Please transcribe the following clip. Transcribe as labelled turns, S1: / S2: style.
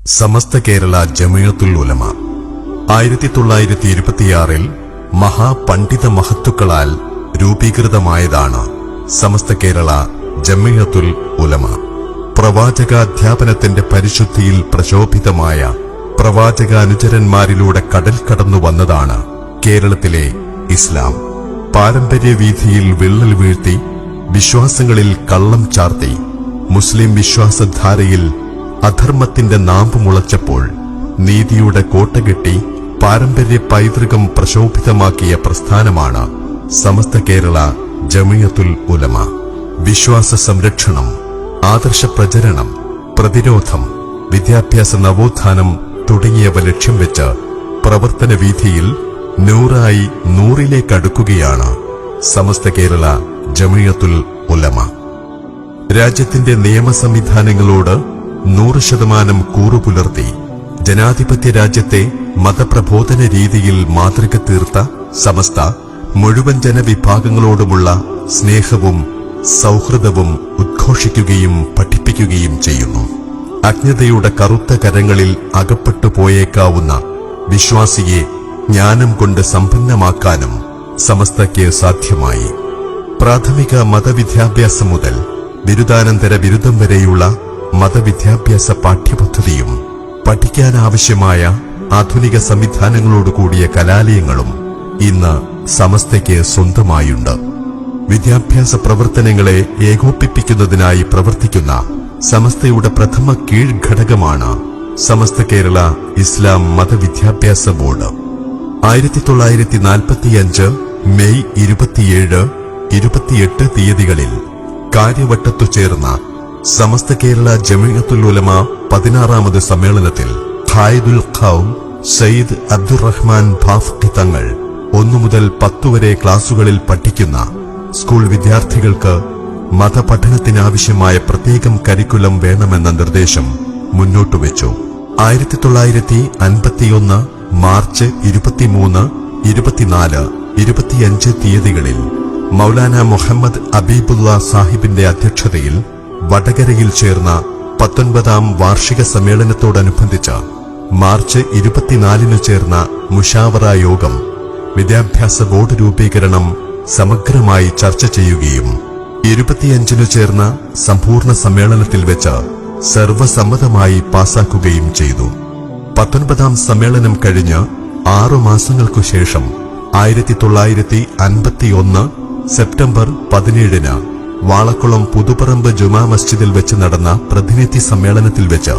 S1: സമസ്ത കേരള ജമിയത്തുൽ ഉലമ 1926 മഹാപണ്ഡിത മഹത്തുക്കളാൽ രൂപീകൃതമായതാണ് സമസ്ത കേരള ജമിയത്തുൽ ഉലമ. പ്രവാചകാധ്യാപനത്തിന്റെ പരിശുദ്ധിയിൽ പ്രശോഭിതമായ പ്രവാചകാനുചരന്മാരിലൂടെ കടൽ കടന്നു വന്നതാണ് കേരളത്തിലെ ഇസ്ലാം. പാരമ്പര്യവീഥിയിൽ വിള്ളൽ വീഴ്ത്തി വിശ്വാസങ്ങളിൽ കള്ളം ചാർത്തി മുസ്ലിം വിശ്വാസധാരയിൽ അധർമ്മത്തിന്റെ നാമ്പ് മുളച്ചപ്പോൾ നീതിയുടെ കോട്ടകെട്ടി പാരമ്പര്യ പൈതൃകം പ്രശോഭിതമാക്കിയ പ്രസ്ഥാനമാണ് സമസ്ത കേരള ജമിയത്തുൽ ഉലമ. വിശ്വാസ സംരക്ഷണം, ആദർശ പ്രചരണം, പ്രതിരോധം, വിദ്യാഭ്യാസ നവോത്ഥാനം തുടങ്ങിയവ ലക്ഷ്യം വെച്ച് പ്രവർത്തന വീഥിയിൽ നൂറായി നൂറിലേക്കടുക്കുകയാണ് സമസ്ത കേരള ജമിയത്തുൽ ഉലമ. രാജ്യത്തിന്റെ നിയമ സംവിധാനങ്ങളോട് 100% കൂറുപുലർത്തി ജനാധിപത്യ രാജ്യത്തെ മതപ്രബോധന രീതിയിൽ മാതൃക തീർത്ത സമസ്ത മുഴുവൻ ജനവിഭാഗങ്ങളോടുമുള്ള സ്നേഹവും സൗഹൃദവും ഉദ്ഘോഷിക്കുകയും പഠിപ്പിക്കുകയും ചെയ്യുന്നു. അജ്ഞതയുടെ കറുത്ത കരങ്ങളിൽ അകപ്പെട്ടു പോയേക്കാവുന്ന വിശ്വാസിയെ ജ്ഞാനം കൊണ്ട് സമ്പന്നമാക്കാനും സമസ്തയ്ക്ക് സാധ്യമായി. പ്രാഥമിക മതവിദ്യാഭ്യാസം മുതൽ ബിരുദാനന്തര ബിരുദം വരെയുള്ള മതവിദ്യാഭ്യാസ പാഠ്യപദ്ധതിയും പഠിക്കാനാവശ്യമായ ആധുനിക സംവിധാനങ്ങളോടുകൂടിയ കലാലയങ്ങളും ഇന്ന് സമസ്തയ്ക്ക് സ്വന്തമായുണ്ട്. വിദ്യാഭ്യാസ പ്രവർത്തനങ്ങളെ ഏകോപിപ്പിക്കുന്നതിനായി പ്രവർത്തിക്കുന്ന സമസ്തയുടെ പ്രഥമ കീഴ്ഘടകമാണ് സമസ്ത കേരള ഇസ്ലാം മതവിദ്യാഭ്യാസ ബോർഡ്. 1945 മെയ് 27, 28 തീയതികളിൽ കാര്യവട്ടത്തു ചേർന്ന സമസ്ത കേരള ജമിയത്തുൽ ഉലമ 16ാമത് സമ്മേളനത്തിൽ ഖായിദുൽ ഖൗം സയ്യിദ് അബ്ദുറഹ്മാൻ ബാഫഖി തങ്ങൾ 1 മുതൽ 10 വരെ ക്ലാസുകളിൽ പഠിക്കുന്ന സ്കൂൾ വിദ്യാർത്ഥികൾക്ക് മതപഠനത്തിനാവശ്യമായ പ്രത്യേകം കരിക്കുലം വേണമെന്ന നിർദ്ദേശം മുന്നോട്ടുവെച്ചു. 1951 മാർച്ച് 23, 24, 25 തീയതികളിൽ മൗലാന മുഹമ്മദ് അബീബുള്ള സാഹിബിന്റെ അധ്യക്ഷതയിൽ വടകരയിൽ ചേർന്ന 19ാം വാർഷിക സമ്മേളനത്തോടനുബന്ധിച്ച് മാർച്ച് 24 ചേർന്ന മുഷാവറ യോഗം വിദ്യാഭ്യാസ ബോർഡ് രൂപീകരണം സമഗ്രമായി ചർച്ച ചെയ്യുകയും 25 ചേർന്ന സമ്പൂർണ്ണ സമ്മേളനത്തിൽ വെച്ച് സർവസമ്മതമായി പാസാക്കുകയും ചെയ്തു. 19ാം സമ്മേളനം കഴിഞ്ഞ് 6 മാസങ്ങൾക്കു ശേഷം 1951 സെപ്റ്റംബർ 17 വാളക്കുളം പുതുപ്പറമ്പ് ജുമാ മസ്ജിദിൽ വെച്ച് നടന്ന പ്രതിനിധി സമ്മേളനത്തിൽ വെച്ച്